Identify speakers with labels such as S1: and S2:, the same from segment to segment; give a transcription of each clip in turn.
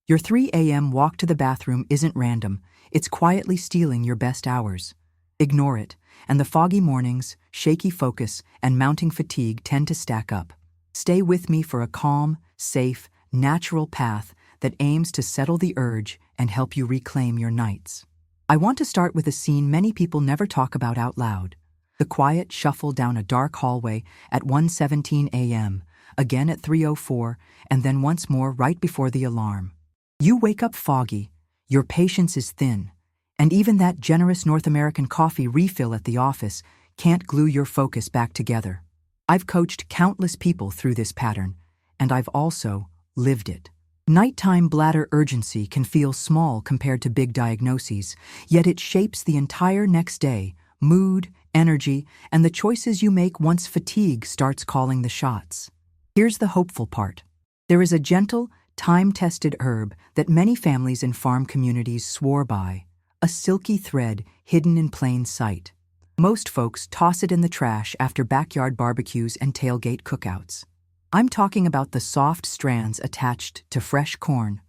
S1: Your 3 a.m. walk to the bathroom isn't random, it's quietly stealing your best hours. Ignore it, and the foggy mornings, shaky focus, and mounting fatigue tend to stack up. Stay with me for a calm, safe, natural path that aims to settle the urge and help you reclaim your nights. I want to start with a scene many people never talk about out loud. The quiet shuffle down a dark hallway at 1:17 a.m., again at 3:04, and then once more right before the alarm. You wake up foggy, your patience is thin, and even that generous North American coffee refill at the office can't glue your focus back together. I've coached countless people through this pattern, and I've also lived it. Nighttime bladder urgency can feel small compared to big diagnoses, yet it shapes the entire next day, mood, energy, and the choices you make once fatigue starts calling the shots. Here's the hopeful part. There is a gentle, time-tested herb that many families in farm communities swore by, a silky thread hidden in plain sight. Most folks toss it in the trash after backyard barbecues and tailgate cookouts. I'm talking about the soft strands attached to fresh corn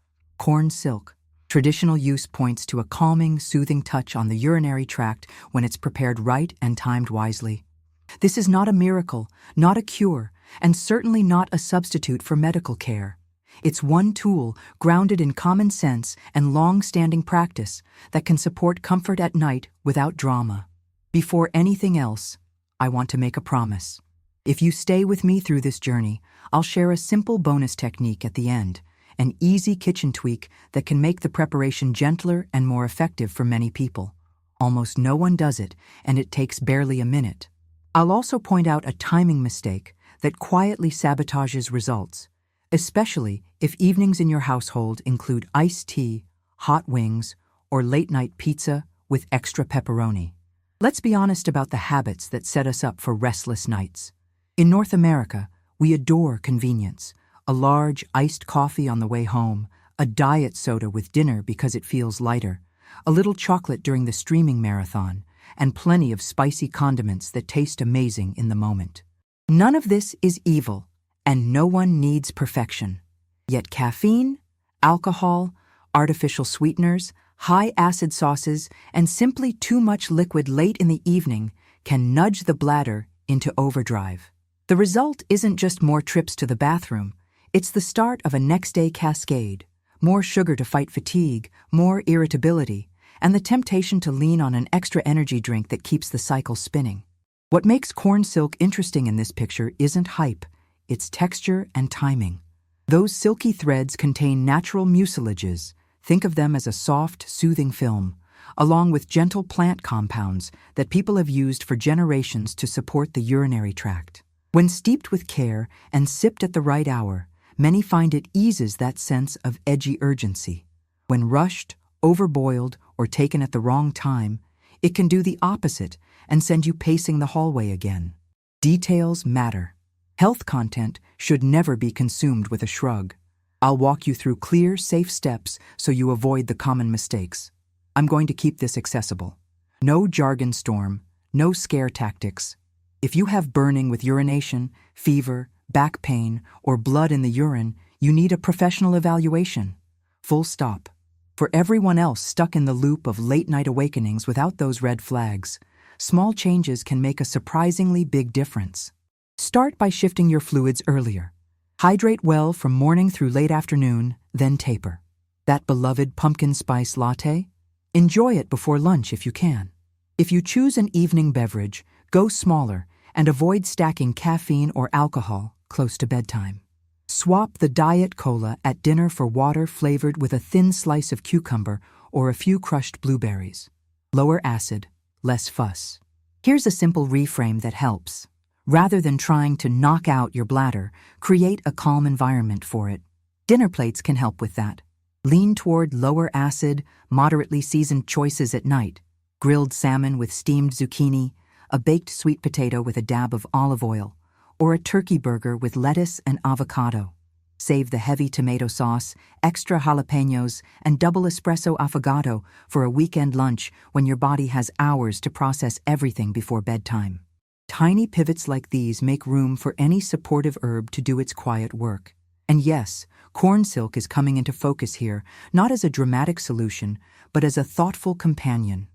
S1: silk. Traditional use points to a calming, soothing touch on the urinary tract when it's prepared right and timed wisely. This is not a miracle, not a cure, and certainly not a substitute for medical care. It's one tool grounded in common sense and long-standing practice that can support comfort at night without drama. Before anything else, I want to make a promise. If you stay with me through this journey, I'll share a simple bonus technique at the end, an easy kitchen tweak that can make the preparation gentler and more effective for many people. Almost no one does it, and it takes barely a minute. I'll also point out a timing mistake that quietly sabotages results, especially if evenings in your household include iced tea, hot wings, or late-night pizza with extra pepperoni. Let's be honest about the habits that set us up for restless nights. In North America, we adore convenience. A large iced coffee on the way home, a diet soda with dinner because it feels lighter, a little chocolate during the streaming marathon, and plenty of spicy condiments that taste amazing in the moment. None of this is evil, and no one needs perfection. Yet caffeine, alcohol, artificial sweeteners, high acid sauces, and simply too much liquid late in the evening can nudge the bladder into overdrive. The result isn't just more trips to the bathroom, it's the start of a next-day cascade, more sugar to fight fatigue, more irritability, and the temptation to lean on an extra energy drink that keeps the cycle spinning. What makes corn silk interesting in this picture isn't hype, it's texture and timing. Those silky threads contain natural mucilages, think of them as a soft, soothing film, along with gentle plant compounds that people have used for generations to support the urinary tract. When steeped with care and sipped at the right hour, many find it eases that sense of edgy urgency. When rushed, overboiled, or taken at the wrong time, it can do the opposite and send you pacing the hallway again. Details matter. Health content should never be consumed with a shrug. I'll walk you through clear, safe steps so you avoid the common mistakes. I'm going to keep this accessible. No jargon storm, no scare tactics. If you have burning with urination, fever, back pain, or blood in the urine, you need a professional evaluation. Full stop. For everyone else stuck in the loop of late-night awakenings without those red flags, small changes can make a surprisingly big difference. Start by shifting your fluids earlier. Hydrate well from morning through late afternoon, then taper. That beloved pumpkin spice latte? Enjoy it before lunch if you can. If you choose an evening beverage, go smaller and avoid stacking caffeine or alcohol close to bedtime. Swap the diet cola at dinner for water flavored with a thin slice of cucumber or a few crushed blueberries. Lower acid, less fuss. Here's a simple reframe that helps. Rather than trying to knock out your bladder, create a calm environment for it. Dinner plates can help with that. Lean toward lower acid, moderately seasoned choices at night. Grilled salmon with steamed zucchini, a baked sweet potato with a dab of olive oil, or a turkey burger with lettuce and avocado. Save the heavy tomato sauce, extra jalapenos, and double espresso affogato for a weekend lunch when your body has hours to process everything before bedtime. Tiny pivots like these make room for any supportive herb to do its quiet work. And yes, Corn silk is coming into focus here, not as a dramatic solution, but as a thoughtful companion.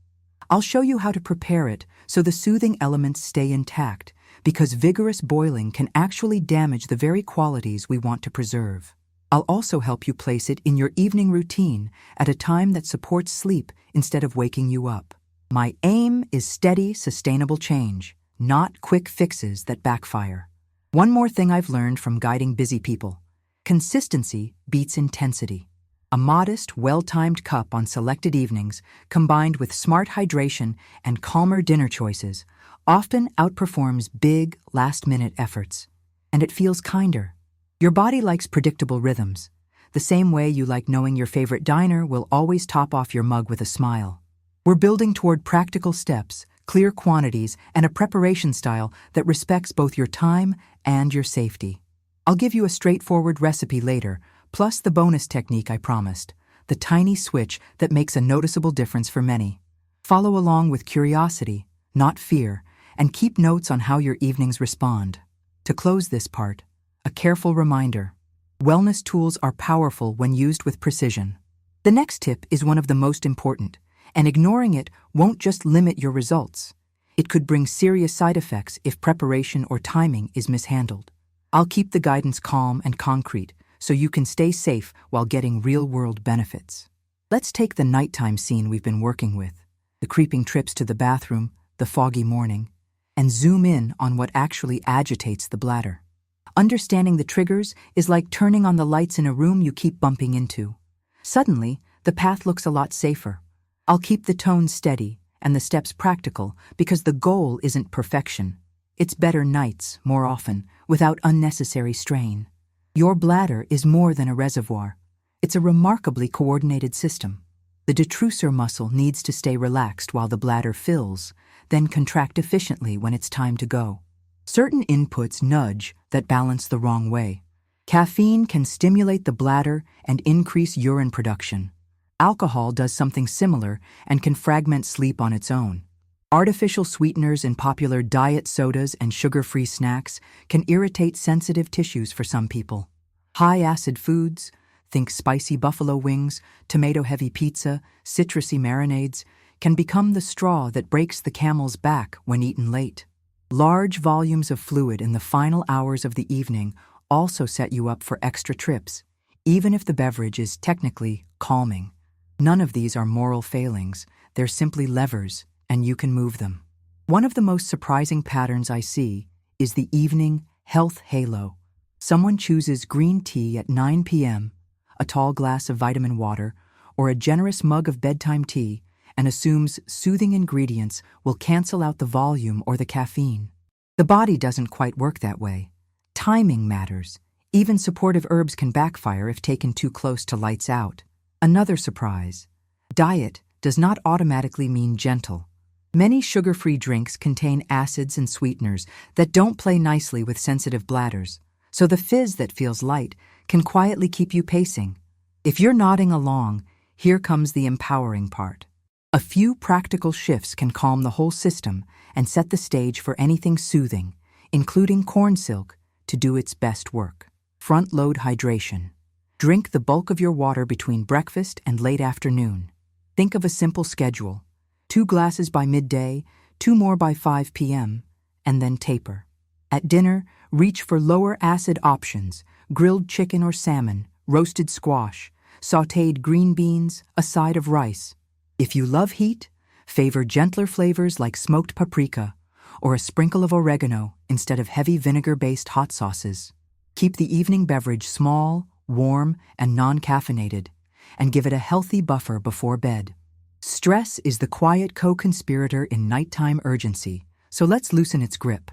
S1: I'll show you how to prepare it so the soothing elements stay intact, because vigorous boiling can actually damage the very qualities we want to preserve. I'll also help you place it in your evening routine at a time that supports sleep instead of waking you up. My aim is steady, sustainable change, not quick fixes that backfire. One more thing I've learned from guiding busy people: consistency beats intensity. A modest, well-timed cup on selected evenings, combined with smart hydration and calmer dinner choices, often outperforms big, last-minute efforts. And it feels kinder. Your body likes predictable rhythms, the same way you like knowing your favorite diner will always top off your mug with a smile. We're building toward practical steps, clear quantities, and a preparation style that respects both your time and your safety. I'll give you a straightforward recipe later, plus the bonus technique I promised, the tiny switch that makes a noticeable difference for many. Follow along with curiosity, not fear, and keep notes on how your evenings respond. To close this part, a careful reminder: wellness tools are powerful when used with precision. The next tip is one of the most important, and ignoring it won't just limit your results. It could bring serious side effects if preparation or timing is mishandled. I'll keep the guidance calm and concrete so you can stay safe while getting real-world benefits. Let's take the nighttime scene we've been working with, the creeping trips to the bathroom, the foggy morning, and zoom in on what actually agitates the bladder. Understanding the triggers is like turning on the lights in a room you keep bumping into. Suddenly, the path looks a lot safer. I'll keep the tone steady and the steps practical because the goal isn't perfection. It's better nights, more often, without unnecessary strain. Your bladder is more than a reservoir. It's a remarkably coordinated system. The detrusor muscle needs to stay relaxed while the bladder fills, then contract efficiently when it's time to go. Certain inputs nudge that balance the wrong way. Caffeine can stimulate the bladder and increase urine production. Alcohol does something similar and can fragment sleep on its own. Artificial sweeteners in popular diet sodas and sugar-free snacks can irritate sensitive tissues for some people. High-acid foods, think spicy buffalo wings, tomato-heavy pizza, citrusy marinades, can become the straw that breaks the camel's back when eaten late. Large volumes of fluid in the final hours of the evening also set you up for extra trips, even if the beverage is technically calming. None of these are moral failings, they're simply levers, and you can move them. One of the most surprising patterns I see is the evening health halo. Someone chooses green tea at 9 p.m., a tall glass of vitamin water, or a generous mug of bedtime tea, and assumes soothing ingredients will cancel out the volume or the caffeine. The body doesn't quite work that way. Timing matters. Even supportive herbs can backfire if taken too close to lights out. Another surprise: diet does not automatically mean gentle. Many sugar-free drinks contain acids and sweeteners that don't play nicely with sensitive bladders, so the fizz that feels light can quietly keep you pacing. If you're nodding along, here comes the empowering part. A few practical shifts can calm the whole system and set the stage for anything soothing, including corn silk, to do its best work. Front-load hydration. Drink the bulk of your water between breakfast and late afternoon. Think of a simple schedule: 2 glasses by midday, 2 more by 5 p.m., and then taper. At dinner, reach for lower acid options: grilled chicken or salmon, roasted squash, sautéed green beans, a side of rice. If you love heat, favor gentler flavors like smoked paprika or a sprinkle of oregano instead of heavy vinegar-based hot sauces. Keep the evening beverage small, warm, and non-caffeinated, and give it a healthy buffer before bed. Stress is the quiet co-conspirator in nighttime urgency, so let's loosen its grip.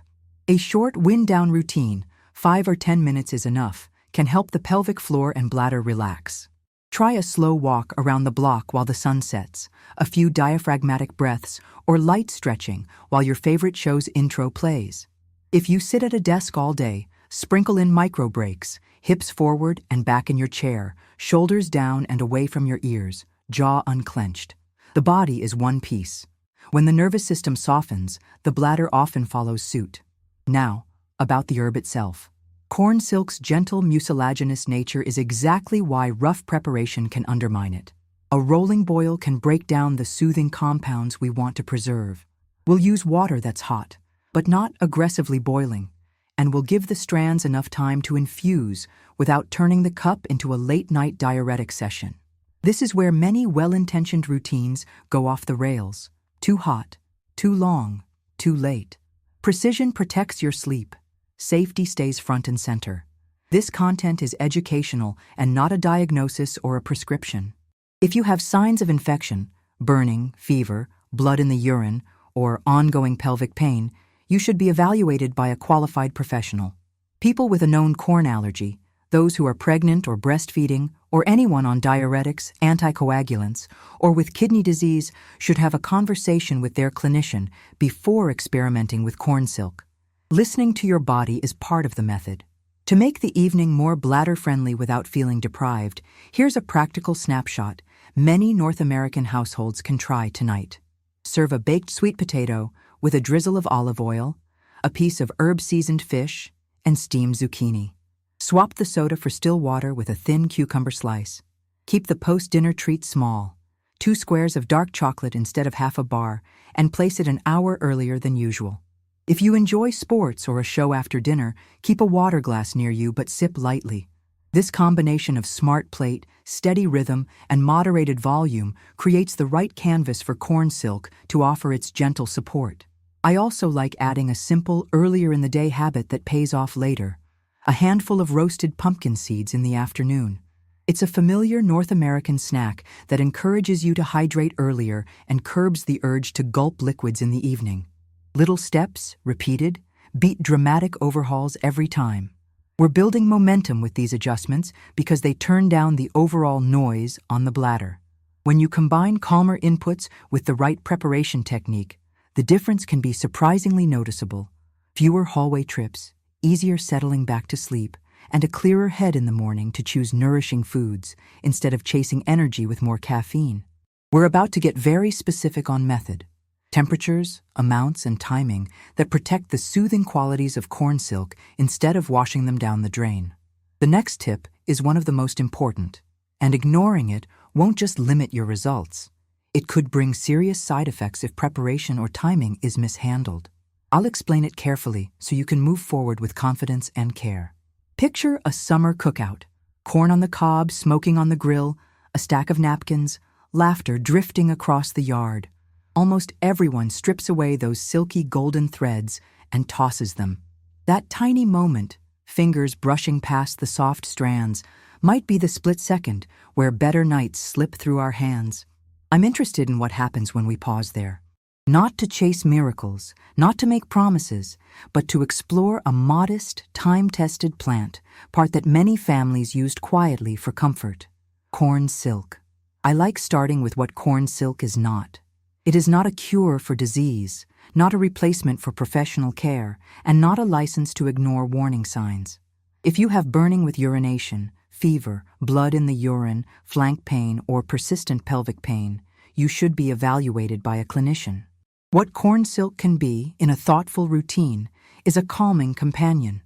S1: A short wind-down routine, 5 or 10 minutes is enough, can help the pelvic floor and bladder relax. Try a slow walk around the block while the sun sets, a few diaphragmatic breaths, or light stretching while your favorite show's intro plays. If you sit at a desk all day, sprinkle in micro breaks, hips forward and back in your chair, shoulders down and away from your ears, jaw unclenched. The body is one piece. When the nervous system softens, the bladder often follows suit. Now, about the herb itself. Corn silk's gentle mucilaginous nature is exactly why rough preparation can undermine it. A rolling boil can break down the soothing compounds we want to preserve. We'll use water that's hot, but not aggressively boiling, and we'll give the strands enough time to infuse without turning the cup into a late-night diuretic session. This is where many well-intentioned routines go off the rails. Too hot, too long, too late. Precision protects your sleep. Safety stays front and center. This content is educational and not a diagnosis or a prescription. If you have signs of infection, burning, fever, blood in the urine, or ongoing pelvic pain, you should be evaluated by a qualified professional. People with a known corn allergy, those who are pregnant or breastfeeding, or anyone on diuretics, anticoagulants, or with kidney disease should have a conversation with their clinician before experimenting with corn silk. Listening to your body is part of the method. To make the evening more bladder-friendly without feeling deprived, here's a practical snapshot many North American households can try tonight. Serve a baked sweet potato with a drizzle of olive oil, a piece of herb-seasoned fish, and steamed zucchini. Swap the soda for still water with a thin cucumber slice. Keep the post-dinner treat small, 2 squares of dark chocolate instead of half a bar, and place it an hour earlier than usual. If you enjoy sports or a show after dinner, keep a water glass near you but sip lightly. This combination of smart plate, steady rhythm, and moderated volume creates the right canvas for corn silk to offer its gentle support. I also like adding a simple, earlier-in-the-day habit that pays off later. A handful of roasted pumpkin seeds in the afternoon. It's a familiar North American snack that encourages you to hydrate earlier and curbs the urge to gulp liquids in the evening. Little steps, repeated, beat dramatic overhauls every time. We're building momentum with these adjustments because they turn down the overall noise on the bladder. When you combine calmer inputs with the right preparation technique, the difference can be surprisingly noticeable. Fewer hallway trips, easier settling back to sleep, and a clearer head in the morning to choose nourishing foods instead of chasing energy with more caffeine. We're about to get very specific on method. Temperatures, amounts, and timing that protect the soothing qualities of corn silk instead of washing them down the drain. The next tip is one of the most important, and ignoring it won't just limit your results. It could bring serious side effects if preparation or timing is mishandled. I'll explain it carefully so you can move forward with confidence and care. Picture a summer cookout. Corn on the cob, smoking on the grill, a stack of napkins, laughter drifting across the yard. Almost everyone strips away those silky golden threads and tosses them. That tiny moment, fingers brushing past the soft strands, might be the split second where better nights slip through our hands. I'm interested in what happens when we pause there. Not to chase miracles, not to make promises, but to explore a modest, time-tested plant, part that many families used quietly for comfort. Corn silk. I like starting with what corn silk is not. It is not a cure for disease, not a replacement for professional care, and not a license to ignore warning signs. If you have burning with urination, fever, blood in the urine, flank pain, or persistent pelvic pain, you should be evaluated by a clinician. What corn silk can be, in a thoughtful routine, is a calming companion,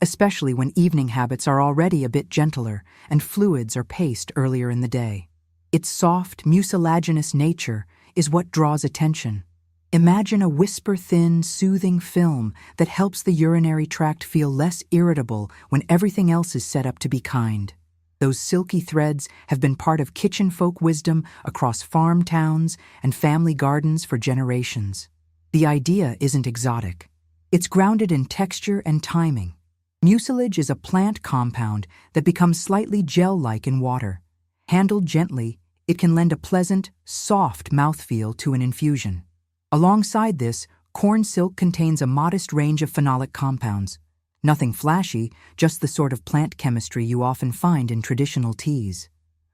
S1: especially when evening habits are already a bit gentler and fluids are paced earlier in the day. Its soft, mucilaginous nature is what draws attention. Imagine a whisper-thin, soothing film that helps the urinary tract feel less irritable when everything else is set up to be kind. Those silky threads have been part of kitchen folk wisdom across farm towns and family gardens for generations. The idea isn't exotic. It's grounded in texture and timing. Mucilage is a plant compound that becomes slightly gel-like in water. Handled gently, it can lend a pleasant, soft mouthfeel to an infusion. Alongside this, corn silk contains a modest range of phenolic compounds. Nothing flashy, just the sort of plant chemistry you often find in traditional teas.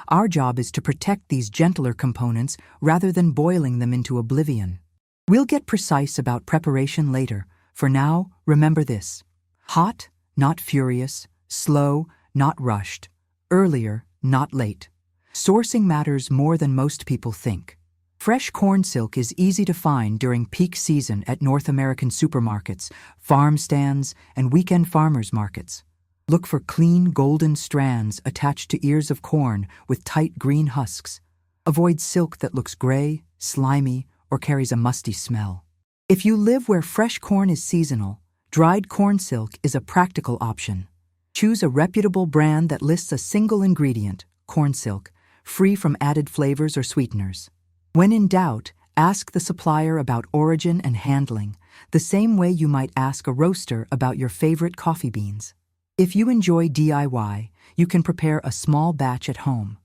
S1: Our job is to protect these gentler components rather than boiling them into oblivion. We'll get precise about preparation later. For now, remember this. Hot, not furious. Slow, not rushed. Earlier, not late. Sourcing matters more than most people think. Fresh corn silk is easy to find during peak season at North American supermarkets, farm stands, and weekend farmers markets. Look for clean, golden strands attached to ears of corn with tight green husks. Avoid silk that looks gray, slimy, or carries a musty smell. If you live where fresh corn is seasonal, dried corn silk is a practical option. Choose a reputable brand that lists a single ingredient, corn silk, free from added flavors or sweeteners. When in doubt, ask the supplier about origin and handling, the same way you might ask a roaster about your favorite coffee beans. If you enjoy DIY, you can prepare a small batch at home.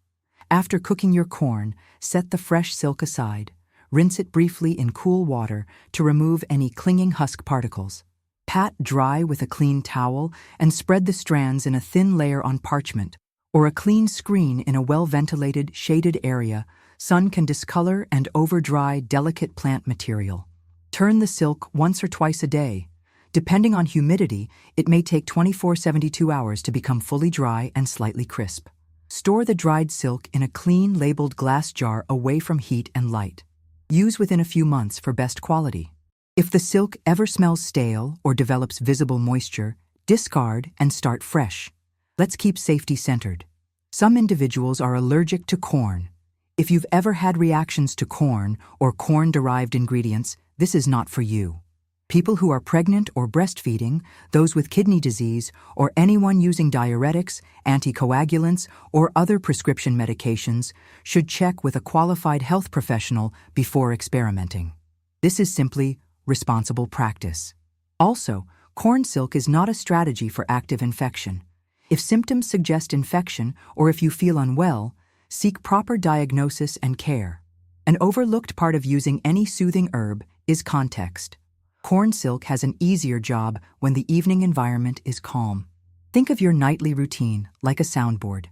S1: After cooking your corn, set the fresh silk aside. Rinse it briefly in cool water to remove any clinging husk particles. Pat dry with a clean towel and spread the strands in a thin layer on parchment or a clean screen in a well-ventilated, shaded area. Sun can discolor and over-dry delicate plant material. Turn the silk once or twice a day. Depending on humidity, it may take 24-72 hours to become fully dry and slightly crisp. Store the dried silk in a clean, labeled glass jar away from heat and light. Use within a few months for best quality. If the silk ever smells stale or develops visible moisture, discard and start fresh. Let's keep safety centered. Some individuals are allergic to corn. If you've ever had reactions to corn or corn-derived ingredients, this is not for you. People who are pregnant or breastfeeding, those with kidney disease, or anyone using diuretics, anticoagulants, or other prescription medications should check with a qualified health professional before experimenting. This is simply responsible practice. Also, corn silk is not a strategy for active infection. If symptoms suggest infection or if you feel unwell, seek proper diagnosis and care. An overlooked part of using any soothing herb is context. Corn silk has an easier job when the evening environment is calm. Think of your nightly routine like a soundboard.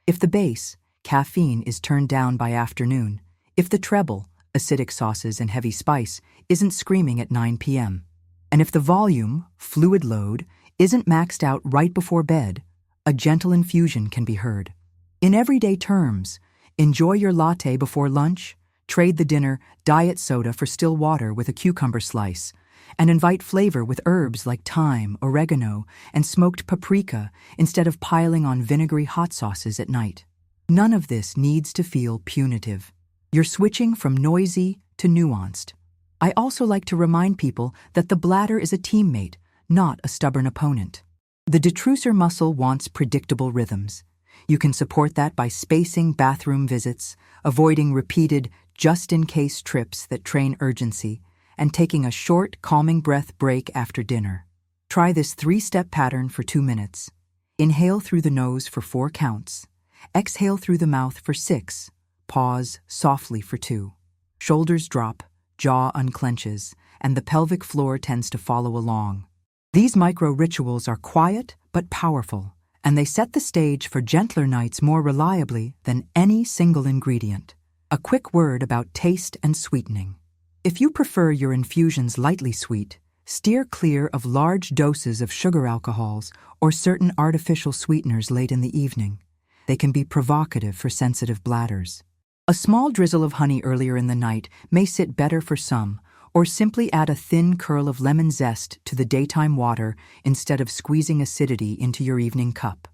S1: If the bass, caffeine, is turned down by afternoon, if the treble, acidic sauces and heavy spice, isn't screaming at 9 p.m., and if the volume, fluid load, isn't maxed out right before bed, a gentle infusion can be heard. In everyday terms, enjoy your latte before lunch, trade the dinner diet soda for still water with a cucumber slice, and invite flavor with herbs like thyme, oregano, and smoked paprika instead of piling on vinegary hot sauces at night. None of this needs to feel punitive. You're switching from noisy to nuanced. I also like to remind people that the bladder is a teammate, not a stubborn opponent. The detrusor muscle wants predictable rhythms. You can support that by spacing bathroom visits, avoiding repeated just-in-case trips that train urgency, and taking a short, calming breath break after dinner. Try this 3-step pattern for 2 minutes. Inhale through the nose for 4 counts. Exhale through the mouth for 6. Pause softly for 2. Shoulders drop, jaw unclenches, and the pelvic floor tends to follow along. These micro-rituals are quiet but powerful, and they set the stage for gentler nights more reliably than any single ingredient. A quick word about taste and sweetening. If you prefer your infusions lightly sweet, steer clear of large doses of sugar alcohols or certain artificial sweeteners late in the evening. They can be provocative for sensitive bladders. A small drizzle of honey earlier in the night may sit better for some, or simply add a thin curl of lemon zest to the daytime water instead of squeezing acidity into your evening cup.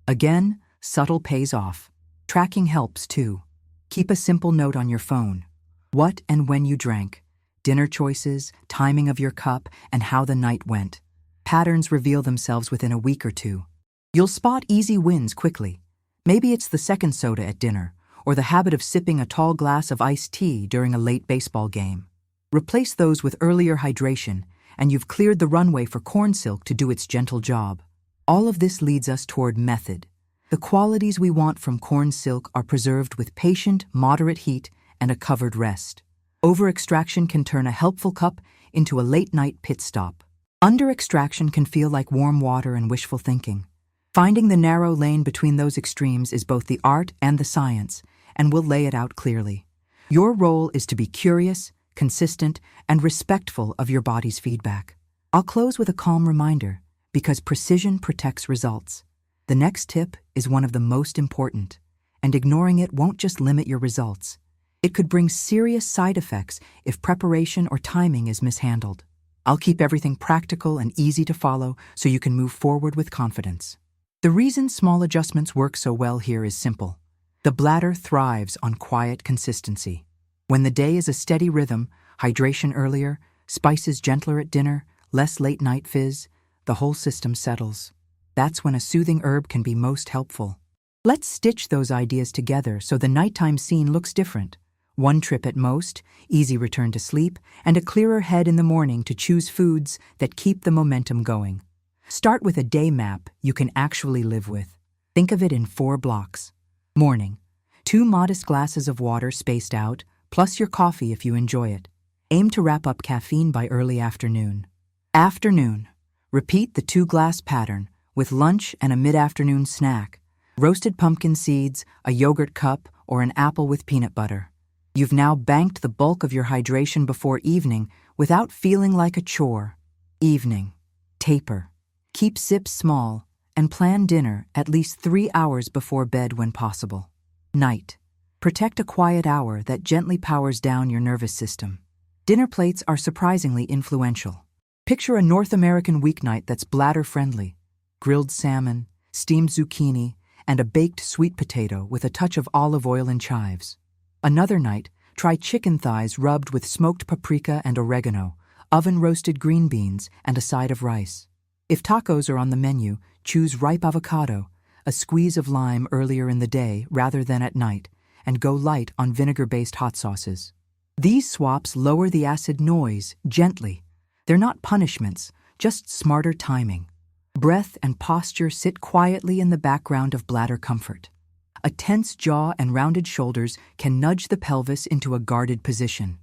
S1: Again, subtle pays off. Tracking helps too. Keep a simple note on your phone. What and when you drank, dinner choices, timing of your cup, and how the night went. Patterns reveal themselves within a week or two. You'll spot easy wins quickly. Maybe it's the second soda at dinner, or the habit of sipping a tall glass of iced tea during a late baseball game. Replace those with earlier hydration, and you've cleared the runway for corn silk to do its gentle job. All of this leads us toward method. The qualities we want from corn silk are preserved with patient, moderate heat and a covered rest. Over-extraction can turn a helpful cup into a late-night pit stop. Under-extraction can feel like warm water and wishful thinking. Finding the narrow lane between those extremes is both the art and the science, and we'll lay it out clearly. Your role is to be curious, consistent, and respectful of your body's feedback. I'll close with a calm reminder, because precision protects results. The next tip is one of the most important, and ignoring it won't just limit your results. It could bring serious side effects if preparation or timing is mishandled. I'll keep everything practical and easy to follow so you can move forward with confidence. The reason small adjustments work so well here is simple. The bladder thrives on quiet consistency. When the day is a steady rhythm, hydration earlier, spices gentler at dinner, less late-night fizz, the whole system settles. That's when a soothing herb can be most helpful. Let's stitch those ideas together so the nighttime scene looks different. One trip at most, easy return to sleep, and a clearer head in the morning to choose foods that keep the momentum going. Start with a day map you can actually live with. Think of it in 4 blocks. Morning. 2 modest glasses of water spaced out, plus your coffee if you enjoy it. Aim to wrap up caffeine by early afternoon. Afternoon. Repeat the 2-glass pattern with lunch and a mid-afternoon snack. Roasted pumpkin seeds, a yogurt cup, or an apple with peanut butter. You've now banked the bulk of your hydration before evening without feeling like a chore. Evening. Taper. Keep sips small and plan dinner at least 3 hours before bed when possible. Night. Protect a quiet hour that gently powers down your nervous system. Dinner plates are surprisingly influential. Picture a North American weeknight that's bladder-friendly. Grilled salmon, steamed zucchini, and a baked sweet potato with a touch of olive oil and chives. Another night, try chicken thighs rubbed with smoked paprika and oregano, oven-roasted green beans, and a side of rice. If tacos are on the menu, choose ripe avocado, a squeeze of lime earlier in the day rather than at night, and go light on vinegar-based hot sauces. These swaps lower the acid noise gently. They're not punishments, just smarter timing. Breath and posture sit quietly in the background of bladder comfort. A tense jaw and rounded shoulders can nudge the pelvis into a guarded position.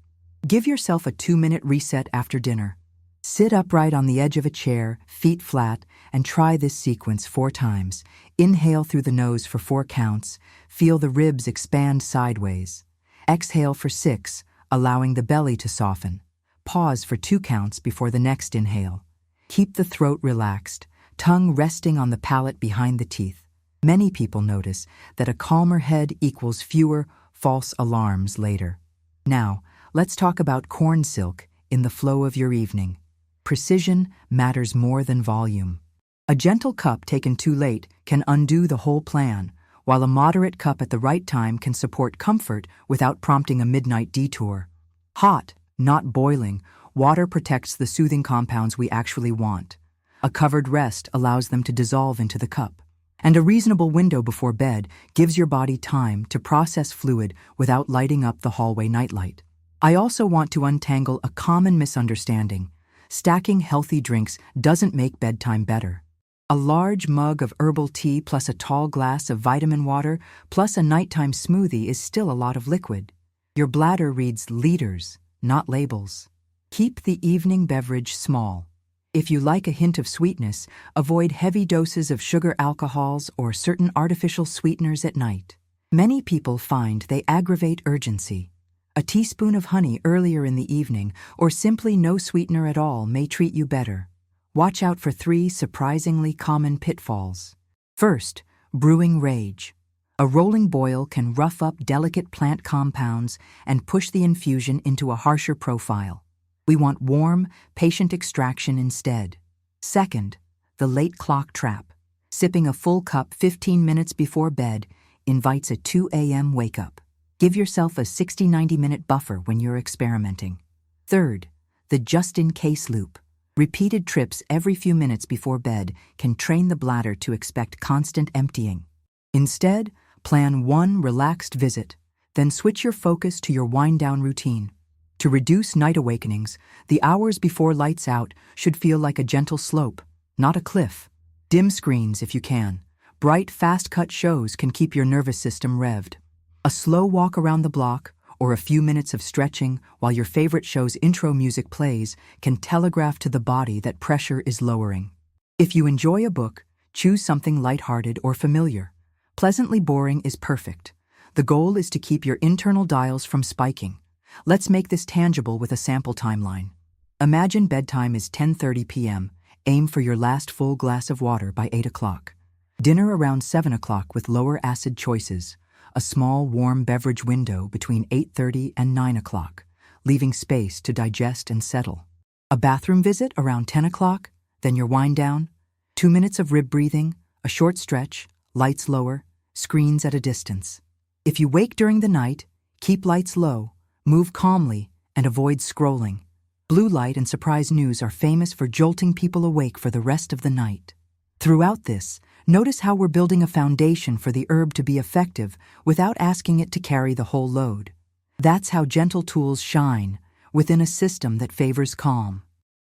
S1: Give yourself a 2-minute reset after dinner. Sit upright on the edge of a chair, feet flat, and try this sequence 4 times. Inhale through the nose for 4 counts. Feel the ribs expand sideways. Exhale for 6, allowing the belly to soften. Pause for 2 counts before the next inhale. Keep the throat relaxed, tongue resting on the palate behind the teeth. Many people notice that a calmer head equals fewer false alarms later. Now, let's talk about corn silk in the flow of your evening. Precision matters more than volume. A gentle cup taken too late can undo the whole plan, while a moderate cup at the right time can support comfort without prompting a midnight detour. Hot, not boiling, water protects the soothing compounds we actually want. A covered rest allows them to dissolve into the cup. And a reasonable window before bed gives your body time to process fluid without lighting up the hallway nightlight. I also want to untangle a common misunderstanding. Stacking healthy drinks doesn't make bedtime better. A large mug of herbal tea plus a tall glass of vitamin water plus a nighttime smoothie is still a lot of liquid. Your bladder reads liters, not labels. Keep the evening beverage small. If you like a hint of sweetness, avoid heavy doses of sugar alcohols or certain artificial sweeteners at night. Many people find they aggravate urgency. A teaspoon of honey earlier in the evening or simply no sweetener at all may treat you better. Watch out for 3 surprisingly common pitfalls. First, brewing rage. A rolling boil can rough up delicate plant compounds and push the infusion into a harsher profile. We want warm, patient extraction instead. Second, the late clock trap. Sipping a full cup 15 minutes before bed invites a 2 a.m. wake-up. Give yourself a 60-90 minute buffer when you're experimenting. Third, the just-in-case loop. Repeated trips every few minutes before bed can train the bladder to expect constant emptying. Instead, plan 1 relaxed visit, then switch your focus to your wind-down routine. To reduce night awakenings, the hours before lights out should feel like a gentle slope, not a cliff. Dim screens if you can. Bright, fast-cut shows can keep your nervous system revved. A slow walk around the block or a few minutes of stretching while your favorite show's intro music plays can telegraph to the body that pressure is lowering. If you enjoy a book, choose something lighthearted or familiar. Pleasantly boring is perfect. The goal is to keep your internal dials from spiking. Let's make this tangible with a sample timeline. Imagine bedtime is 10:30 p.m. Aim for your last full glass of water by 8 o'clock. Dinner around 7 o'clock with lower acid choices. A small warm beverage window between 8:30 and 9 o'clock, leaving space to digest and settle. A bathroom visit around 10 o'clock, then your wind down. 2 minutes of rib breathing, A short stretch, lights lower, screens at a distance. If you wake during the night, keep lights low, move calmly, and avoid scrolling. Blue light and surprise news are famous for jolting people awake for the rest of the night. Throughout this, notice how we're building a foundation for the herb to be effective without asking it to carry the whole load. That's how gentle tools shine within a system that favors calm.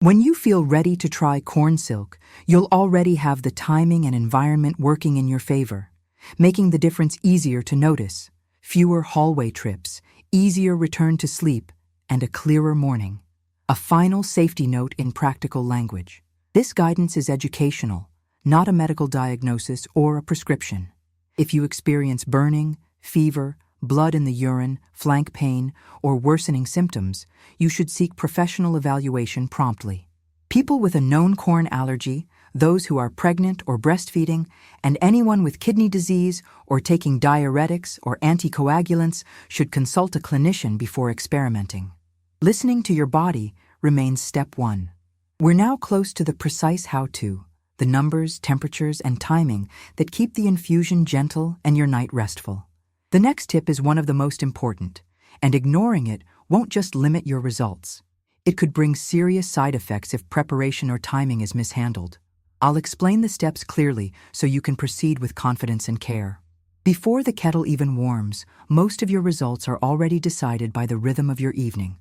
S1: When you feel ready to try corn silk, you'll already have the timing and environment working in your favor, making the difference easier to notice, fewer hallway trips, easier return to sleep, and a clearer morning. A final safety note in practical language. This guidance is educational, not a medical diagnosis or a prescription. If you experience burning, fever, blood in the urine, flank pain, or worsening symptoms, you should seek professional evaluation promptly. People with a known corn allergy, those who are pregnant or breastfeeding, and anyone with kidney disease or taking diuretics or anticoagulants should consult a clinician before experimenting. Listening to your body remains step one. We're now close to the precise how-to, the numbers, temperatures, and timing that keep the infusion gentle and your night restful. The next tip is one of the most important, and ignoring it won't just limit your results. It could bring serious side effects if preparation or timing is mishandled. I'll explain the steps clearly so you can proceed with confidence and care. Before the kettle even warms, most of your results are already decided by the rhythm of your evening.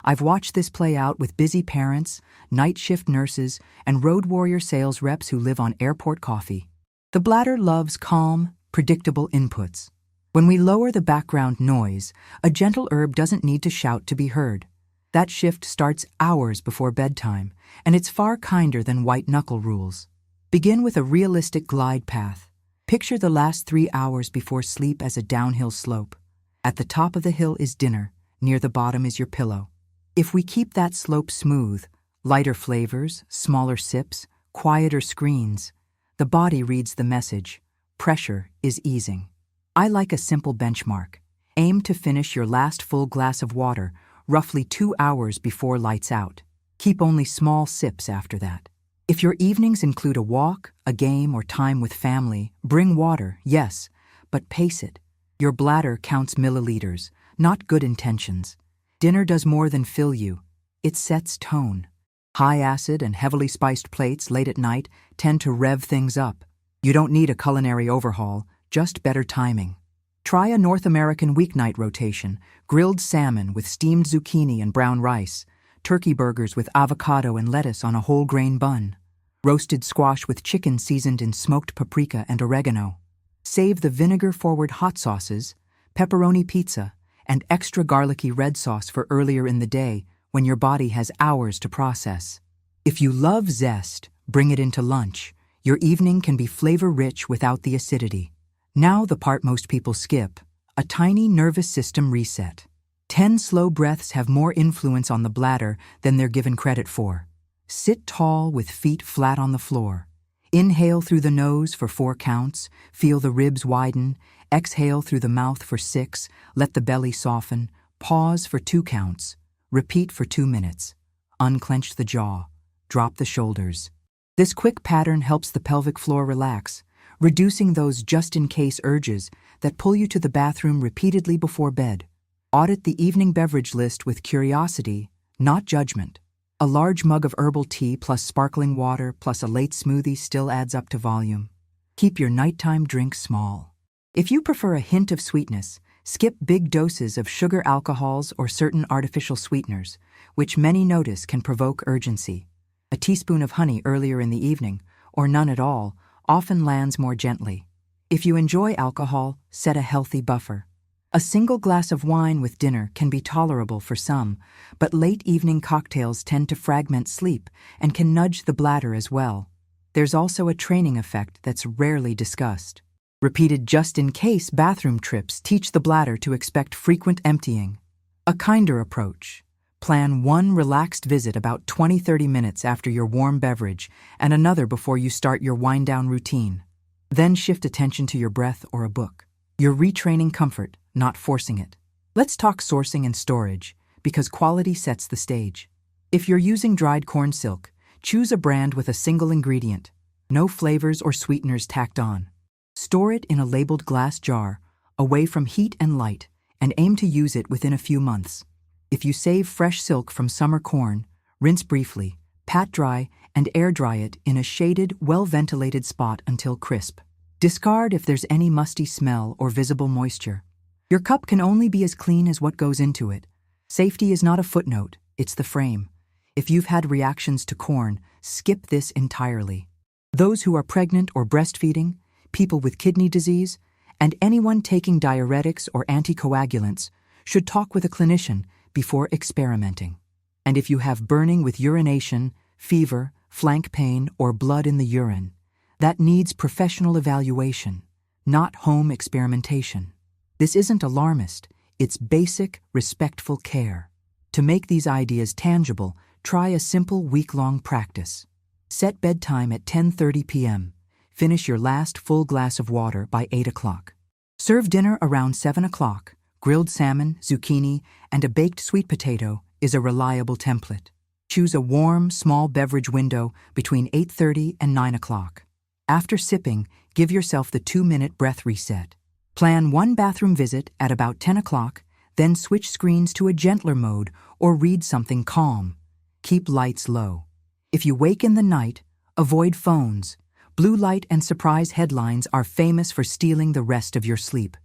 S1: I've watched this play out with busy parents, night shift nurses, and road warrior sales reps who live on airport coffee. The bladder loves calm, predictable inputs. When we lower the background noise, a gentle herb doesn't need to shout to be heard. That shift starts hours before bedtime, and it's far kinder than white-knuckle rules. Begin with a realistic glide path. Picture the last 3 hours before sleep as a downhill slope. At the top of the hill is dinner, near the bottom is your pillow. If we keep that slope smooth, lighter flavors, smaller sips, quieter screens, the body reads the message, pressure is easing. I like a simple benchmark. Aim to finish your last full glass of water roughly 2 hours before lights out. Keep only small sips after that. If your evenings include a walk, a game, or time with family, bring water, yes, but pace it. Your bladder counts milliliters, not good intentions. Dinner does more than fill you. It sets tone. High acid and heavily spiced plates late at night tend to rev things up. You don't need a culinary overhaul, just better timing. Try a North American weeknight rotation, grilled salmon with steamed zucchini and brown rice, turkey burgers with avocado and lettuce on a whole grain bun, roasted squash with chicken seasoned in smoked paprika and oregano. Save the vinegar-forward hot sauces, pepperoni pizza, and extra garlicky red sauce for earlier in the day when your body has hours to process. If you love zest, bring it into lunch. Your evening can be flavor-rich without the acidity. Now the part most people skip, a tiny nervous system reset. 10 slow breaths have more influence on the bladder than they're given credit for. Sit tall with feet flat on the floor. Inhale through the nose for 4 counts, feel the ribs widen. Exhale through the mouth for 6, let the belly soften. Pause for 2 counts. Repeat for 2 minutes. Unclench the jaw. Drop the shoulders. This quick pattern helps the pelvic floor relax, reducing those just-in-case urges that pull you to the bathroom repeatedly before bed. Audit the evening beverage list with curiosity, not judgment. A large mug of herbal tea plus sparkling water plus a late smoothie still adds up to volume. Keep your nighttime drinks small. If you prefer a hint of sweetness, skip big doses of sugar alcohols or certain artificial sweeteners, which many notice can provoke urgency. A teaspoon of honey earlier in the evening, or none at all, often lands more gently. If you enjoy alcohol, set a healthy buffer. A single glass of wine with dinner can be tolerable for some, but late evening cocktails tend to fragment sleep and can nudge the bladder as well. There's also a training effect that's rarely discussed. Repeated just-in-case bathroom trips teach the bladder to expect frequent emptying. A kinder approach. Plan one relaxed visit about 20-30 minutes after your warm beverage and another before you start your wind-down routine. Then shift attention to your breath or a book. You're retraining comfort, not forcing it. Let's talk sourcing and storage, because quality sets the stage. If you're using dried corn silk, choose a brand with a single ingredient. No flavors or sweeteners tacked on. Store it in a labeled glass jar, away from heat and light, and aim to use it within a few months. If you save fresh silk from summer corn, rinse briefly, pat dry, and air dry it in a shaded, well-ventilated spot until crisp. Discard if there's any musty smell or visible moisture. Your cup can only be as clean as what goes into it. Safety is not a footnote, it's the frame. If you've had reactions to corn, skip this entirely. Those who are pregnant or breastfeeding, people with kidney disease, and anyone taking diuretics or anticoagulants should talk with a clinician before experimenting. And if you have burning with urination, fever, flank pain, or blood in the urine, that needs professional evaluation, not home experimentation. This isn't alarmist, it's basic, respectful care. To make these ideas tangible, try a simple week-long practice. Set bedtime at 10:30 p.m. Finish your last full glass of water by 8 o'clock. Serve dinner around 7 o'clock. Grilled salmon, zucchini, and a baked sweet potato is a reliable template. Choose a warm, small beverage window between 8:30 and 9 o'clock. After sipping, give yourself the 2-minute breath reset. Plan one bathroom visit at about 10 o'clock, then switch screens to a gentler mode or read something calm. Keep lights low. If you wake in the night, avoid phones. Blue light and surprise headlines are famous for stealing the rest of your sleep.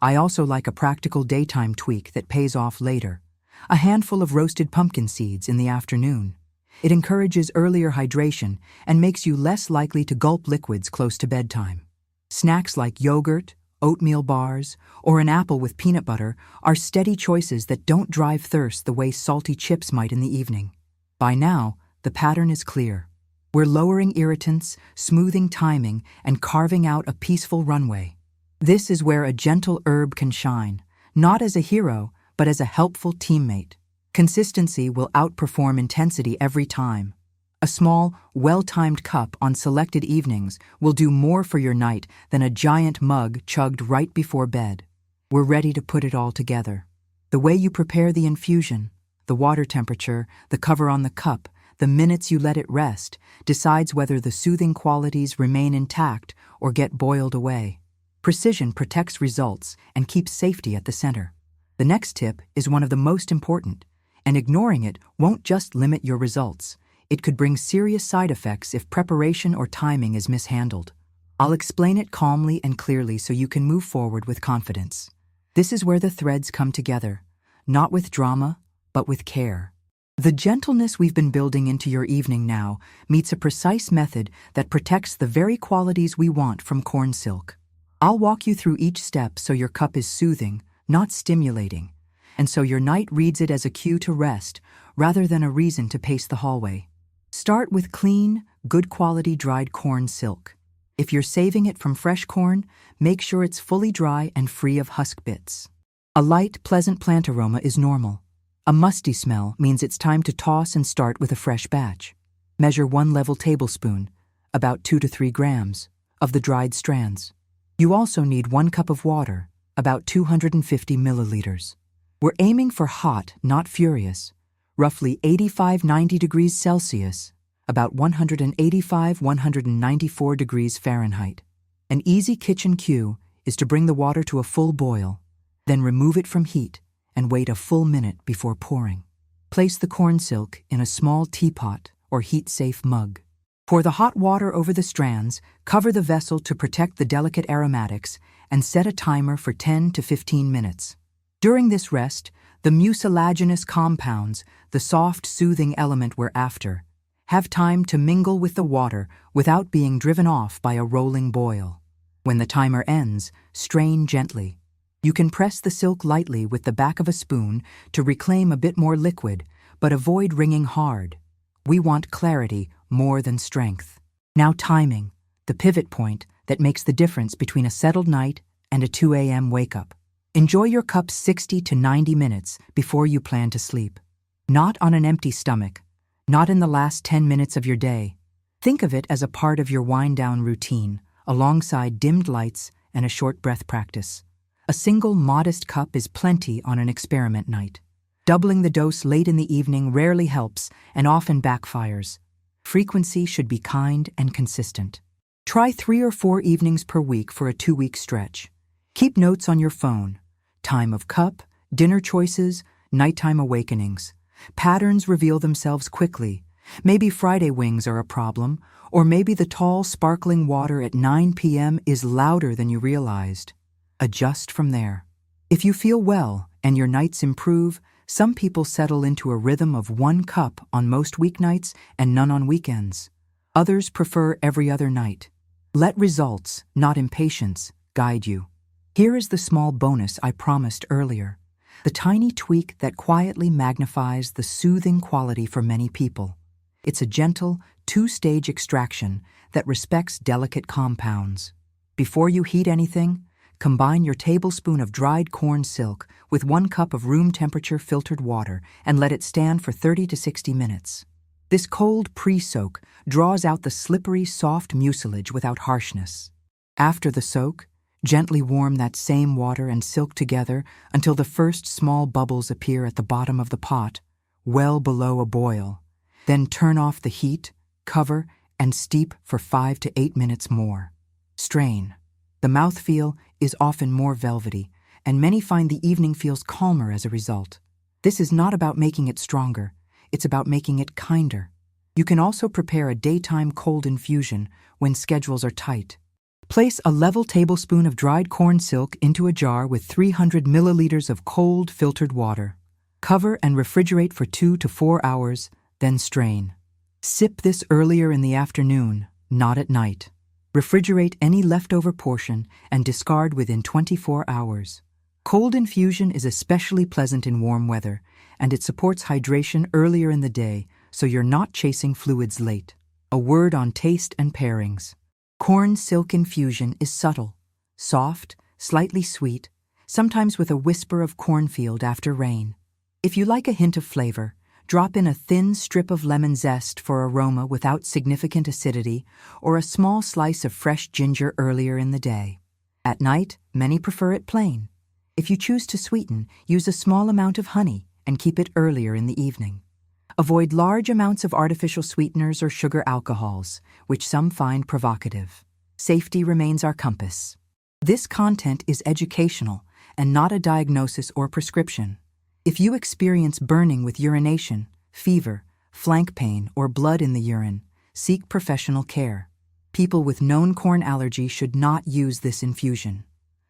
S1: I also like a practical daytime tweak that pays off later. A handful of roasted pumpkin seeds in the afternoon. It encourages earlier hydration and makes you less likely to gulp liquids close to bedtime. Snacks like yogurt, oatmeal bars, or an apple with peanut butter are steady choices that don't drive thirst the way salty chips might in the evening. By now, the pattern is clear. We're lowering irritants, smoothing timing, and carving out a peaceful runway. This is where a gentle herb can shine, not as a hero, but as a helpful teammate. Consistency will outperform intensity every time. A small, well-timed cup on selected evenings will do more for your night than a giant mug chugged right before bed. We're ready to put it all together. The way you prepare the infusion, the water temperature, the cover on the cup, the minutes you let it rest, decides whether the soothing qualities remain intact or get boiled away. Precision protects results and keeps safety at the center. The next tip is one of the most important, and ignoring it won't just limit your results. It could bring serious side effects if preparation or timing is mishandled. I'll explain it calmly and clearly so you can move forward with confidence. This is where the threads come together, not with drama, but with care. The gentleness we've been building into your evening now meets a precise method that protects the very qualities we want from corn silk. I'll walk you through each step so your cup is soothing, not stimulating, and so your night reads it as a cue to rest rather than a reason to pace the hallway. Start with clean, good quality dried corn silk. If you're saving it from fresh corn, make sure it's fully dry and free of husk bits. A light, pleasant plant aroma is normal. A musty smell means it's time to toss and start with a fresh batch. Measure 1 level tablespoon, about 2 to 3 grams, of the dried strands. You also need 1 cup of water, about 250 milliliters. We're aiming for hot, not furious, roughly 85-90 degrees Celsius, about 185-194 degrees Fahrenheit. An easy kitchen cue is to bring the water to a full boil, then remove it from heat and wait a full minute before pouring. Place the corn silk in a small teapot or heat-safe mug. Pour the hot water over the strands, cover the vessel to protect the delicate aromatics, and set a timer for 10 to 15 minutes. During this rest, the mucilaginous compounds, the soft, soothing element we're after, have time to mingle with the water without being driven off by a rolling boil. When the timer ends, strain gently. You can press the silk lightly with the back of a spoon to reclaim a bit more liquid, but avoid wringing hard. We want clarity more than strength. Now timing, the pivot point that makes the difference between a settled night and a 2 a.m. wake-up. Enjoy your cup 60 to 90 minutes before you plan to sleep. Not on an empty stomach, not in the last 10 minutes of your day. Think of it as a part of your wind-down routine, alongside dimmed lights and a short breath practice. A single modest cup is plenty on an experiment night. Doubling the dose late in the evening rarely helps and often backfires. Frequency should be kind and consistent. Try 3 or 4 evenings per week for a 2-week stretch. Keep notes on your phone. Time of cup, dinner choices, nighttime awakenings. Patterns reveal themselves quickly. Maybe Friday wings are a problem, or maybe the tall, sparkling water at 9 p.m. is louder than you realized. Adjust from there. If you feel well and your nights improve, some people settle into a rhythm of 1 cup on most weeknights and none on weekends. Others prefer every other night. Let results, not impatience, guide you. Here is the small bonus I promised earlier. The tiny tweak that quietly magnifies the soothing quality for many people. It's a gentle, 2-stage extraction that respects delicate compounds. Before you heat anything, combine your tablespoon of dried corn silk with 1 cup of room-temperature filtered water and let it stand for 30 to 60 minutes. This cold pre-soak draws out the slippery, soft mucilage without harshness. After the soak, gently warm that same water and silk together until the first small bubbles appear at the bottom of the pot, well below a boil. Then turn off the heat, cover, and steep for 5 to 8 minutes more. Strain. The mouthfeel is often more velvety, and many find the evening feels calmer as a result. This is not about making it stronger, it's about making it kinder. You can also prepare a daytime cold infusion when schedules are tight. Place a level tablespoon of dried corn silk into a jar with 300 milliliters of cold filtered water. Cover and refrigerate for 2 to 4 hours, then strain. Sip this earlier in the afternoon, not at night. Refrigerate any leftover portion and discard within 24 hours. Cold infusion is especially pleasant in warm weather, and it supports hydration earlier in the day so you're not chasing fluids late. A word on taste and pairings. Corn silk infusion is subtle, soft, slightly sweet, sometimes with a whisper of cornfield after rain. If you like a hint of flavor, drop in a thin strip of lemon zest for aroma without significant acidity, or a small slice of fresh ginger earlier in the day. At night, many prefer it plain. If you choose to sweeten, use a small amount of honey and keep it earlier in the evening. Avoid large amounts of artificial sweeteners or sugar alcohols, which some find provocative. Safety remains our compass. This content is educational and not a diagnosis or prescription. If you experience burning with urination, fever, flank pain, or blood in the urine, seek professional care. People with known corn allergy should not use this infusion.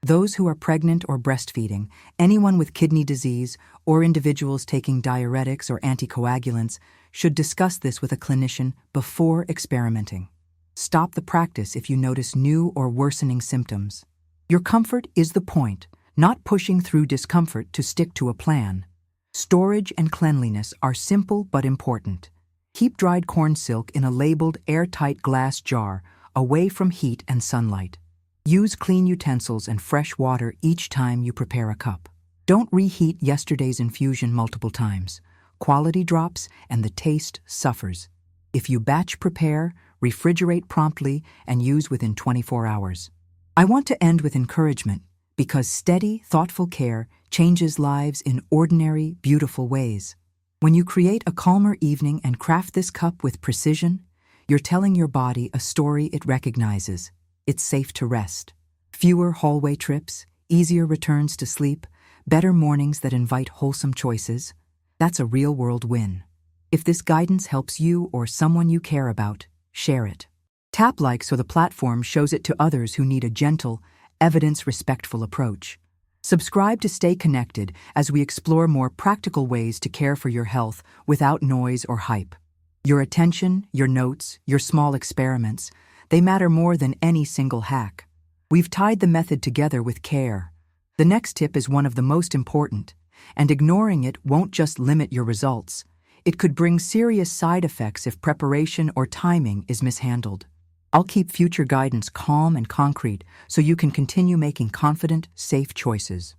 S1: Those who are pregnant or breastfeeding, anyone with kidney disease, or individuals taking diuretics or anticoagulants should discuss this with a clinician before experimenting. Stop the practice if you notice new or worsening symptoms. Your comfort is the point, not pushing through discomfort to stick to a plan. Storage and cleanliness are simple but important. Keep dried corn silk in a labeled airtight glass jar away from heat and sunlight. Use clean utensils and fresh water each time you prepare a cup. Don't reheat yesterday's infusion multiple times. Quality drops and the taste suffers. If you batch prepare, refrigerate promptly, and use within 24 hours. I want to end with encouragement, because steady, thoughtful care changes lives in ordinary, beautiful ways. When you create a calmer evening and craft this cup with precision, you're telling your body a story it recognizes. It's safe to rest. Fewer hallway trips, easier returns to sleep, better mornings that invite wholesome choices. That's a real-world win. If this guidance helps you or someone you care about, share it. Tap like so the platform shows it to others who need a gentle, evidence-respectful approach. Subscribe to stay connected as we explore more practical ways to care for your health without noise or hype. Your attention, your notes, your small experiments, they matter more than any single hack. We've tied the method together with care. The next tip is one of the most important, and ignoring it won't just limit your results. It could bring serious side effects if preparation or timing is mishandled. I'll keep future guidance calm and concrete so you can continue making confident, safe choices.